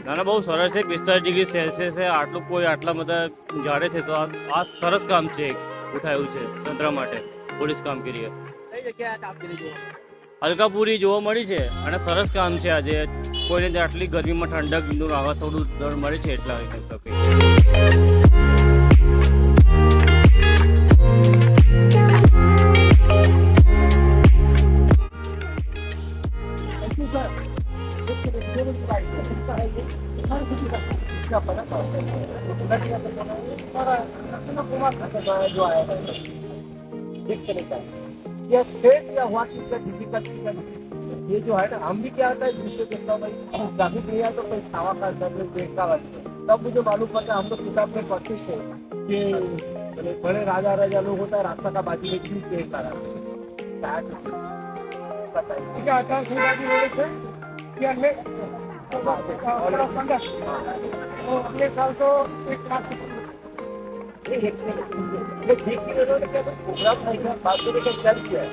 ના ના, બહુ સરસ છે. 45 ડિગ્રી સેલ્સિયસ છે. આટલું કોઈ આટલા બધા જાડે છે તો આ સરસ કામ છે. ઉઠાયું છે તંત્ર માટે પોલીસ કામગીરી. કઈ જગ્યાએ આ કામગીરી જોવા મળી? હલકાપુરી જોવા મળી છે અને સરસ કામ છે. આજે કોઈને આટલી ગરમીમાં ઠંડકનું રાહત થોડું દર મળે છે એટલા या स्टेट या व्हाट इज द डिफिकल्टी ये जो है ना, हम भी क्या होता है दूसरे देखता हूँ भाई ट्रैफिक नहीं है तो कोई खावा का सब पेट का वाली, तब मुझे मालूम पड़ता है हम लोग किताब में पढ़ते थे कि बड़े राजा राजा लोग होता है रास्ता का बाजू में क्यों पेड़ का बताइए क्या आचार संहिता की वजह से कि अगले अगले साल तो 1 लाख प्रोग्राम नहीं है, बात करने का क्या किया है